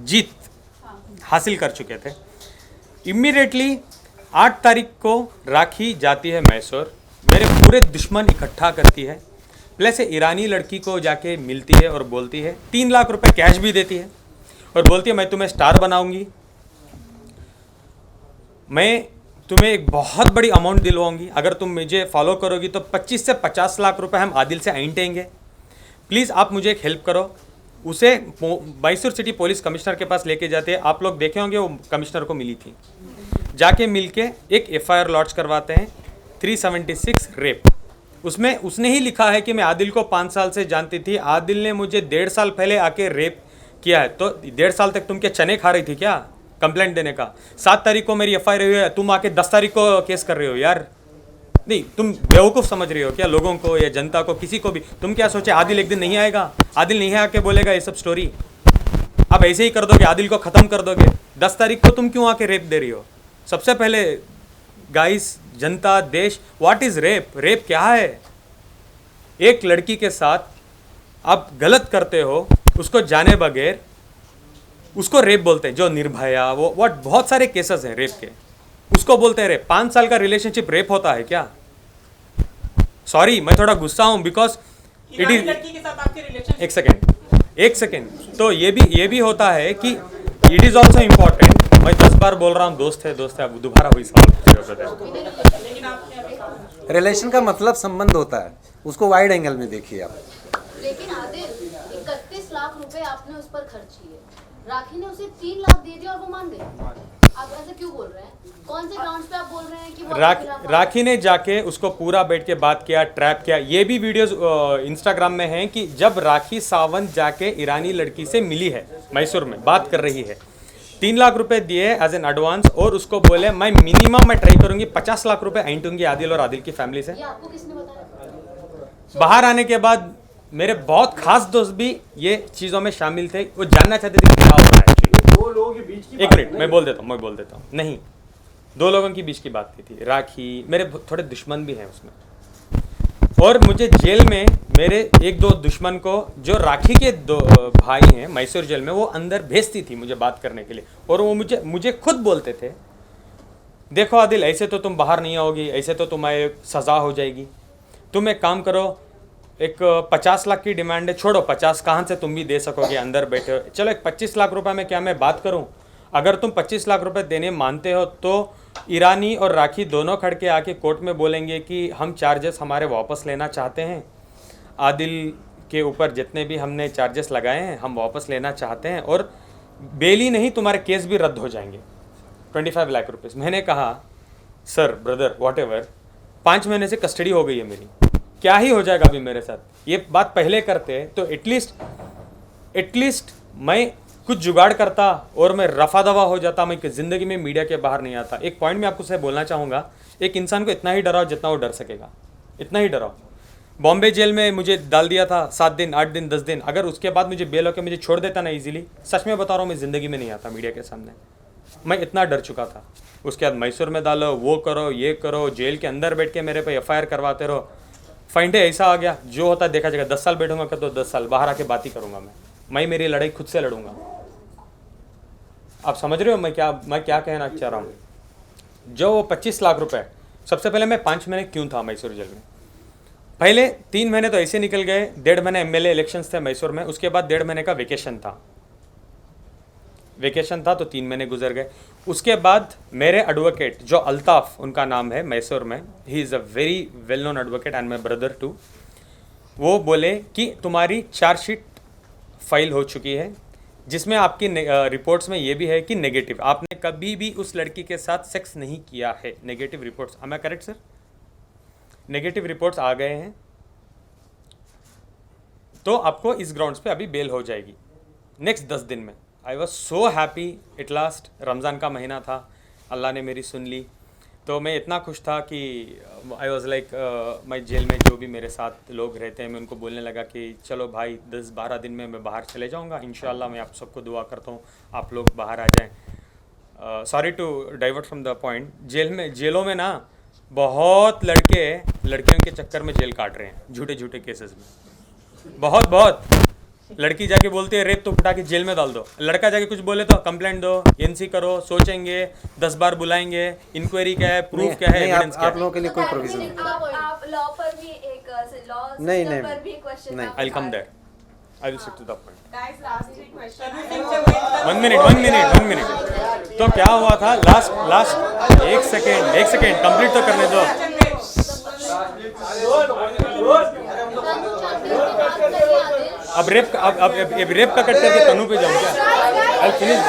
जीत हासिल कर चुके थे। इमीडिएटली 8 तारीख को राखी जाती है मैसूर, मेरे पूरे दुश्मन इकट्ठा करती है, प्लस ईरानी लड़की को जाके मिलती है और बोलती है, 3 लाख रुपए कैश भी देती है और बोलती है मैं तुम्हें स्टार बनाऊंगी, मैं तुम्हें एक बहुत बड़ी अमाउंट दिलवाऊंगी, अगर तुम मुझे फॉलो करोगी तो 25 से 50 लाख रुपए हम आदिल से ऐंठेंगे, प्लीज़ आप मुझे एक हेल्प करो। उसे मैसूर सिटी पुलिस कमिश्नर के पास लेके जाते हैं, आप लोग देखे होंगे वो कमिश्नर को मिली थी, जाके मिलके एक FIR लॉन्च करवाते हैं 376 रेप। उसमें उसने ही लिखा है कि मैं आदिल को 5 साल से जानती थी, आदिल ने मुझे 1.5 साल पहले आके रेप किया है, तो 1.5 साल तक तुम क्या चने खा रही थी क्या कंप्लेंट देने का? 7 तारीख को मेरी FIR हुई है, तुम आके 10 तारीख को केस कर रहे हो यार। नहीं, तुम बेवकूफ़ समझ रही हो क्या लोगों को या जनता को, किसी को भी? तुम क्या सोचे आदिल एक दिन नहीं आएगा, आदिल नहीं आके बोलेगा ये सब स्टोरी? अब ऐसे ही कर दोगे, आदिल को ख़त्म कर दोगे। 10 तारीख को तुम क्यों आके रेप दे रही हो? सबसे पहले गाइस, जनता, देश, व्हाट इज़ रेप? रेप क्या है? एक लड़की के साथ आप गलत करते हो, उसको जाने बगैर, उसको रेप बोलते हैं। जो निर्भया, वो व्हाट, बहुत सारे केसेस हैं रेप के, उसको बोलते हैं रेप। 5 साल का रिलेशनशिप रेप होता है क्या? सॉरी, मैं थोड़ा गुस्सा हूं बिकॉज इट ईरानी इज, लड़की के साथ आपके रिलेशन एक सेकेंड, तो ये भी होता है कि इट इज ऑल्सो इम्पॉर्टेंट। मैं 10 बार बोल रहा हूँ दोस्त है, अब दोबारा वही सवाल पूछ रहे हो। लेकिन आप रिलेशन का मतलब संबंध होता है, उसको वाइड एंगल में देखिए आप। लेकिन आदिल 31 लाख रुपए आपने उस पर खर्च किए, राखी ने उसे 3 लाख दे दिया और वो मान गई। आप ऐसे क्यों बोल रहे हैं? कौन से ग्राउंड्स पे आप बोल रहे हैं कि वो आपके खिलाफ राखी ने जाके उसको पूरा बैठ के बात किया, ट्रैप किया। ये भी वीडियोस इंस्टाग्राम में हैं कि जब राखी सावंत जाके ईरानी लड़की से मिली है मैसूर में, बात कर रही है, 3 लाख रुपए दिए एज एन एडवांस और उसको बोले मैं मिनिमम मैं ट्राई करूंगी 50 लाख रुपए ऐंठूंगी आदिल और आदिल की फैमिली से। ये आपको किसने बताया? बाहर आने के बाद मेरे बहुत खास दोस्त भी ये चीज़ों में शामिल थे, वो जानना चाहते थे कि क्या हो रहा है एक्चुअली। 2 लोगों के बीच की एक बात मिनट, नहीं। मैं बोल देता हूँ। नहीं, 2 लोगों के बीच की बात थी। राखी, मेरे थोड़े दुश्मन भी हैं उसमें, और मुझे जेल में मेरे 1-2 दुश्मन को, जो राखी के 2 भाई हैं मैसूर जेल में, वो अंदर भेजती थी मुझे बात करने के लिए, और वो मुझे खुद बोलते थे देखो आदिल, ऐसे तो तुम बाहर नहीं आओगी, ऐसे तो तुम्हें सज़ा हो जाएगी, तुम एक काम करो, एक 50 लाख की डिमांड है, छोड़ो 50 कहाँ से तुम भी दे सकोगे, अंदर बैठे हो, चलो एक 25 लाख रुपए में क्या मैं बात करूं? अगर तुम 25 लाख रुपए देने मानते हो तो ईरानी और राखी दोनों खड़ के आके कोर्ट में बोलेंगे कि हम चार्जेस हमारे वापस लेना चाहते हैं, आदिल के ऊपर जितने भी हमने चार्जेस लगाए हैं हम वापस लेना चाहते हैं, और बेल ही नहीं तुम्हारे केस भी रद्द हो जाएंगे, 25 लाख रुपीज़। मैंने कहा सर, ब्रदर, वॉट 5 महीने से कस्टडी हो गई है मेरी, क्या ही हो जाएगा अभी मेरे साथ? ये बात पहले करते तो एटलीस्ट मैं कुछ जुगाड़ करता और मैं रफा दवा हो जाता, मैं ज़िंदगी में मीडिया के बाहर नहीं आता। एक पॉइंट मैं आपको से बोलना चाहूँगा, एक इंसान को इतना ही डराओ जितना वो डर सकेगा, इतना ही डराओ। बॉम्बे जेल में मुझे डाल दिया था 7 दिन, 8 दिन, 10 दिन, अगर उसके बाद मुझे बेल होकर मुझे छोड़ देता ना इजीली, सच में बता रहा हूँ मैं ज़िंदगी में नहीं आता मीडिया के सामने, मैं इतना डर चुका था। उसके बाद मैसूर में डालो, वो करो, ये करो, जेल के अंदर बैठ के मेरे पे FIR करवाते रहो, फाइंडे ऐसा आ गया, जो होता देखा जाएगा। 10 साल बैठूंगा तो 10 साल बाहर आके बात ही करूंगा मैं मेरी लड़ाई खुद से लड़ूंगा। आप समझ रहे हो मैं क्या कहना चाह रहा हूँ? जो 25 लाख रुपए, सबसे पहले मैं 5 महीने क्यों था मैसूर जेल में? पहले 3 महीने तो ऐसे निकल गए, 1.5 महीने MLA इलेक्शंस थे मैसूर में, उसके बाद 1.5 महीने का वेकेशन था तो 3 महीने गुजर गए। उसके बाद मेरे एडवोकेट जो अल्ताफ़ उनका नाम है मैसूर में, he is a very well known advocate and my brother too, वो बोले कि तुम्हारी चार्जशीट फाइल हो चुकी है, जिसमें आपकी रिपोर्ट्स में ये भी है कि नेगेटिव, आपने कभी भी उस लड़की के साथ सेक्स नहीं किया है। Negative reports, am I correct sir? Negative reports आ गए हैं, तो आपको इस ग्राउंड्स पे अभी बेल हो जाएगी नेक्स्ट 10 दिन में। I was so happy at last. Ramzan का महीना था, अल्लाह ने मेरी सुन ली, तो मैं इतना खुश था कि आई वॉज लाइक, मैं जेल में जो भी मेरे साथ लोग रहते हैं मैं उनको बोलने लगा कि चलो भाई 10-12 दिन में मैं बाहर चले जाऊंगा, इंशाल्लाह। मैं आप सबको दुआ करता हूँ आप लोग बाहर आ जाएं। Sorry to divert from the point, जेलों में ना बहुत लड़कियों के चक्कर में जेल काट रहे हैं, झूठे केसेस में, बहुत लड़की जाके बोलती है रेप तो उठा के जेल में डाल दो, लड़का जाके कुछ बोले तो कंप्लेंट दो, एनसी करो, सोचेंगे 10 बार बुलाएंगे, इंक्वायरी क्या है, प्रूफ क्या है, नहीं, एविडेंस क्या आप है। लोगों के लिए So कोई that प्रोविजन means नहीं। आप लॉ पर भी एक लॉ नहीं, नहीं। पर भी क्वेश्चन नहीं। I will come there, I will stick to the point. Guys, last 3 questions. One minute. तो क्या हुआ था लास्ट एक सेकेंड कंप्लीट तो करने दो। अब रेप का कट करके तनु पे जाऊँ क्या? I finish.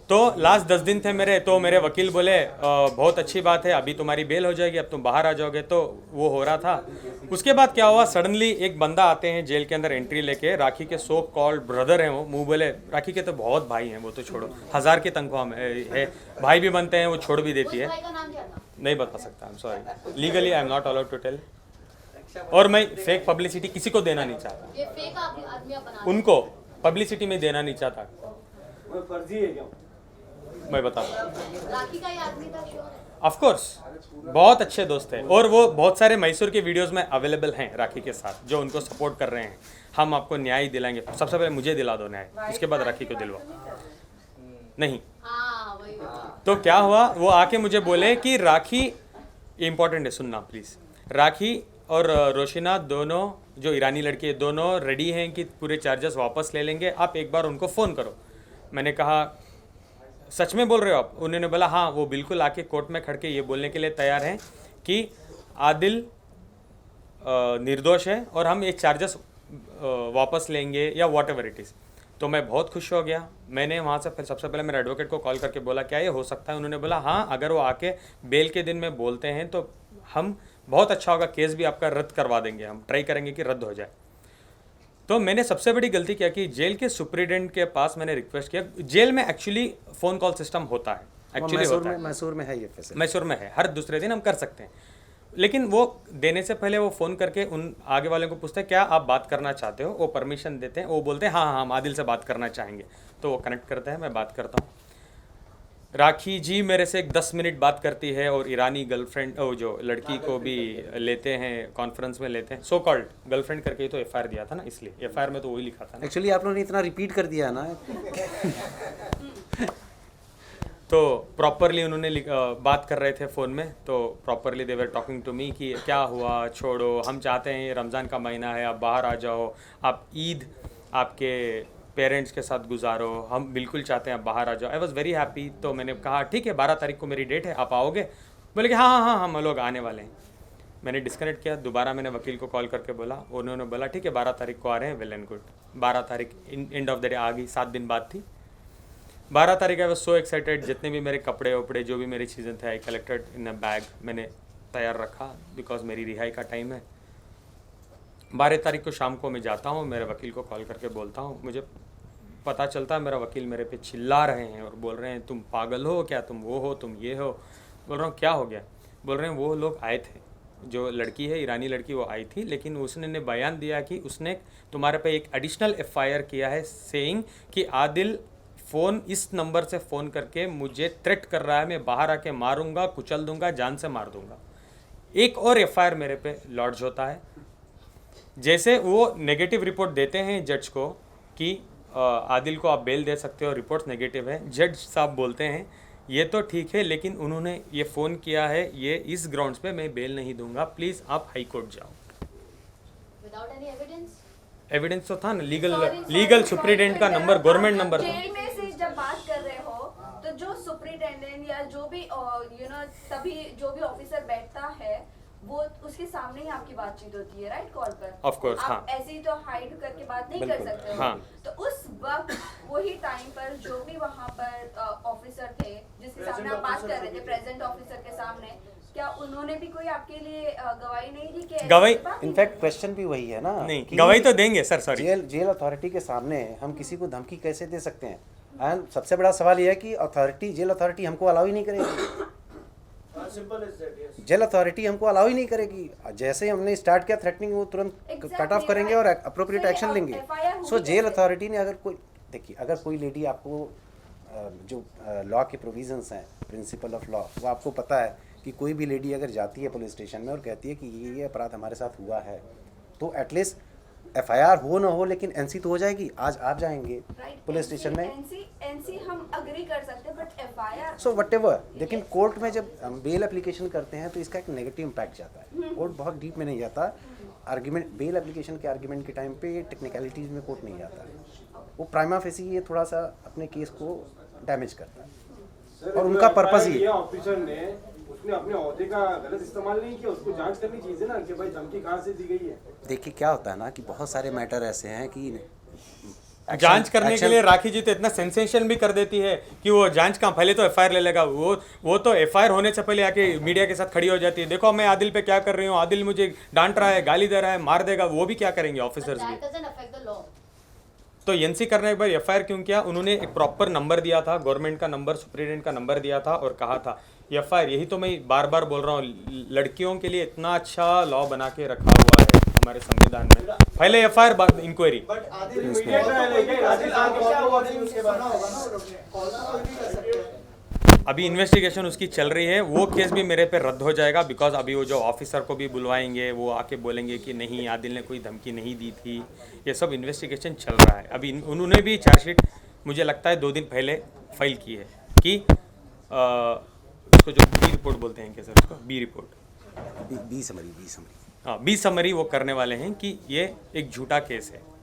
तो लास्ट 10 दिन थे मेरे, तो मेरे वकील बोले बहुत अच्छी बात है, अभी तुम्हारी बेल हो जाएगी, अब तुम बाहर आ जाओगे। तो वो हो रहा था। उसके बाद क्या हुआ, सडनली एक बंदा आते हैं जेल के अंदर एंट्री लेके, राखी के सो कॉल्ड ब्रदर हैं वो, मुँह बोले राखी के तो बहुत भाई हैं, वो तो छोड़ो 1000 की तनख्वाह में है, भाई भी बनते हैं, वो छोड़ भी देती है। नहीं बता सकता, I am sorry, legally I am not allowed to tell. और मैं फेक पब्लिसिटी किसी को देना नहीं चाहता, ये फेक आदमी आप बना उनको पब्लिसिटी में देना नहीं चाहता, वो फर्जी है क्या? मैं बता राखी का ये आदमी था, श्योर है। ऑफ कोर्स बहुत अच्छे दोस्त हैं, और वो बहुत सारे मैसूर के वीडियोस में अवेलेबल हैं राखी के साथ, जो उनको सपोर्ट कर रहे हैं। हम आपको न्याय दिलाएंगे, सबसे पहले मुझे दिला दो न्याय, उसके बाद राखी को दिलवाओ। नहीं हाँ वही। तो क्या हुआ, वो आके मुझे बोले कि राखी, इंपॉर्टेंट है सुनना प्लीज, राखी और रोशिना दोनों जो ईरानी लड़की है दोनों रेडी हैं कि पूरे चार्जेस वापस ले लेंगे, आप एक बार उनको फ़ोन करो। मैंने कहा सच में बोल रहे हो आप? उन्होंने बोला हाँ, वो बिल्कुल आके कोर्ट में खड़ के ये बोलने के लिए तैयार हैं कि आदिल निर्दोष है और हम ये चार्जेस वापस लेंगे या वॉट एवर इट इज़। तो मैं बहुत खुश हो गया। मैंने वहाँ से फिर सबसे पहले मेरे एडवोकेट को कॉल करके बोला क्या ये हो सकता है? उन्होंने बोला हाँ, अगर वो आके बेल के दिन में बोलते हैं तो हम बहुत अच्छा होगा, केस भी आपका रद्द करवा देंगे, हम ट्राई करेंगे कि रद्द हो जाए। तो मैंने सबसे बड़ी गलती क्या की, जेल के सुप्रिटेंडेंट के पास मैंने रिक्वेस्ट किया। जेल में एक्चुअली फ़ोन कॉल सिस्टम होता है, एक्चुअली होता है, मैसूर में है ये फैसिलिटी, मैसूर में है, हर दूसरे दिन हम कर सकते हैं। लेकिन वो देने से पहले वो फ़ोन करके उन आगे वाले को पूछते हैं क्या आप बात करना चाहते हो, वो परमिशन देते हैं, वो बोलते हैं हाँ हाँ हम आदिल से बात करना चाहेंगे। तो वो कनेक्ट करते हैं, मैं बात करता हूँ। राखी जी मेरे से एक 10 मिनट बात करती है, और ईरानी गर्लफ्रेंड जो लड़की को भी लेते हैं, कॉन्फ्रेंस में लेते हैं, सो कॉल्ड गर्लफ्रेंड करके ही तो एफआईआर दिया था ना, इसलिए एफआईआर में तो वही लिखा था ना। एक्चुअली आप लोगों ने इतना रिपीट कर दिया ना। तो प्रॉपरली उन्होंने बात कर रहे थे फ़ोन में, तो properly they were talking to me कि क्या हुआ, छोड़ो, हम चाहते हैं ये रमज़ान का महीना है, आप बाहर आ जाओ, आप ईद आपके पेरेंट्स के साथ गुजारो, हम बिल्कुल चाहते हैं आप बाहर आ जाओ। I was very happy. तो मैंने कहा ठीक है 12 तारीख को मेरी डेट है, आप आओगे? बोले कि हाँ हाँ हाँ हम लोग आने वाले हैं। मैंने डिस्कनेक्ट किया, दोबारा मैंने वकील को कॉल करके बोला, उन्होंने बोला ठीक है 12 तारीख को आ रहे हैं, वेल एंड गुड। 12 तारीख एंड ऑफ द डे आ गई, 7 दिन बाद थी 12 तारीख। आई वॉज सो एक्साइटेड, जितने भी मेरे कपड़े वपड़े जो भी मेरी चीज़ें थे, I collected in a bag, मैंने तैयार रखा बिकॉज मेरी रिहाई का टाइम है। 12 तारीख को शाम को मैं जाता हूँ, मेरे वकील को कॉल करके बोलता हूँ, मुझे पता चलता है मेरा वकील मेरे पे चिल्ला रहे हैं और बोल रहे हैं तुम पागल हो क्या, तुम वो हो, तुम ये हो। बोल रहा हूँ क्या हो गया? बोल रहे हैं वो लोग आए थे, जो लड़की है ईरानी लड़की वो आई थी, लेकिन उसने ने बयान दिया कि उसने तुम्हारे पे एक एडिशनल एफआईआर किया है, सेइंग कि आदिल फ़ोन इस नंबर से फ़ोन करके मुझे थ्रेट कर रहा है, मैं बाहर आके मारूंगा, कुचल दूंगा, जान से मार दूंगा। एक और एफआईआर मेरे पे लॉन्च होता है। जैसे वो नेगेटिव रिपोर्ट देते हैं जज को कि आदिल को आप बेल दे सकते हो, रिपोर्ट नेगेटिव है, जज साहब बोलते हैं ये तो ठीक है, लेकिन उन्होंने ये फ़ोन किया है ये इस ग्राउंड्स पे मैं बेल नहीं दूंगा, प्लीज़ आप हाई कोर्ट जाओ। Without any evidence? एविडेंस तो था ना, लीगल सुप्रिटेंडेंट का नंबर, गवर्नमेंट नंबर था। जेल में से जब बात कर रहे हो तो जो सुप्रिटेंडेंट या जो भी तभी जो भी ऑफिसर बैठता है वो उसके सामने ही आपकी बातचीत होती है, राइट? कॉल पर ऑफ कोर्स, हाँ। आप ऐसे ही तो हाइड करके बात नहीं कर बिल्कुल, सकते हो। हाँ। तो उस वक्त वही टाइम पर जो भी वहाँ पर ऑफिसर थे जिसके सामने आप बात कर रहे थे, प्रेजेंट ऑफिसर के सामने, क्या उन्होंने भी कोई आपके लिए गवाही नहीं दी? कि गवाही, इनफैक्ट क्वेश्चन भी वही है ना, नहीं कि गवाही तो देंगे सर, सॉरी। जेल अथॉरिटी के सामने हम किसी को धमकी कैसे दे सकते हैं? एंड सबसे बड़ा सवाल यह है कि जेल अथॉरिटी हमको अलाउ ही नहीं करेगी। जेल अथॉरिटी हमको अलाउ ही नहीं करेगी। जैसे ही हमने स्टार्ट किया थ्रेटनिंग, वो तुरंत कट ऑफ करेंगे और अप्रोप्रिएट एक्शन लेंगे। सो जेल अथॉरिटी ने अगर कोई, देखिए अगर कोई लेडी आपको जो लॉ के प्रोविजंस हैं, प्रिंसिपल ऑफ लॉ, वो आपको पता है कि कोई भी लेडी अगर जाती है पुलिस स्टेशन में और कहती है कि ये अपराध हमारे साथ हुआ है, तो एटलीस्ट एफआईआर हो ना हो लेकिन एनसी तो हो जाएगी। आज आप जाएंगे पुलिस स्टेशन में, एनसी हम अग्री कर सकते हैं, बट एफआईआर सो वटेवर, लेकिन कोर्ट में जब हम बेल एप्लीकेशन करते हैं तो इसका एक नेगेटिव इम्पैक्ट जाता है। कोर्ट बहुत डीप में नहीं जाता, आर्ग्यूमेंट बेल एप्लीकेशन के आर्ग्यूमेंट के टाइम पे टेक्निकलिटीज़ में कोर्ट नहीं जाता है। वो प्राइमा फेसी ये थोड़ा सा अपने केस को डैमेज करता है और उनका पर्पस ही है। ऑफिसर ने उसने अपने ओहदे का गलत इस्तेमाल नहीं किया, उसको जांच करनी चाहिए ना कि भाई धमकी कहाँ से दी गई है। देखिए क्या होता है ना कि बहुत सारे मैटर ऐसे हैं कि जांच करने के लिए राखी जी तो इतना सेंसेशन भी कर देती है कि वो जांच का पहले तो एफआईआर ले लेगा, वो तो एफआईआर होने से पहले आके मीडिया के साथ खड़ी हो जाती है, देखो मैं आदिल पे क्या कर रही हूँ, आदिल मुझे डांट रहा है, गाली दे रहा है, मार देगा। वो भी क्या करेंगे ऑफिसर्स भी। तो एनसी करने के बाद एफआईआर क्यों किया? उन्होंने एक प्रॉपर नंबर दिया था, गवर्नमेंट का नंबर, सुप्रीटेंडेंट का नंबर दिया था और कहा था एफआईआर। यही तो मैं बार बार बोल रहा हूँ, लड़कियों के लिए इतना अच्छा लॉ बना के रखा हुआ है हमारे संविधान में, पहले एफआईआर बाद inquiry. But Adil media trial है क्या? राजस्थान के बाद वो आदिल उसके बाद होगा ना, कॉल तो कोई भी कर सकते हैं। अभी इन्वेस्टिगेशन उसकी चल रही है, वो केस भी मेरे पे रद्द हो जाएगा बिकॉज अभी वो जो ऑफिसर को भी बुलवाएंगे वो आके बोलेंगे कि नहीं आदिल ने कोई धमकी नहीं दी थी। ये सब इन्वेस्टिगेशन चल रहा है। अभी उन्होंने भी चार्जशीट मुझे लगता है 2 दिन पहले फाइल की है कि उसको जो बी रिपोर्ट बोलते हैं क्या सर, उसको बी रिपोर्ट, बी समरी हाँ बी समरी वो करने वाले हैं कि ये एक झूठा केस है।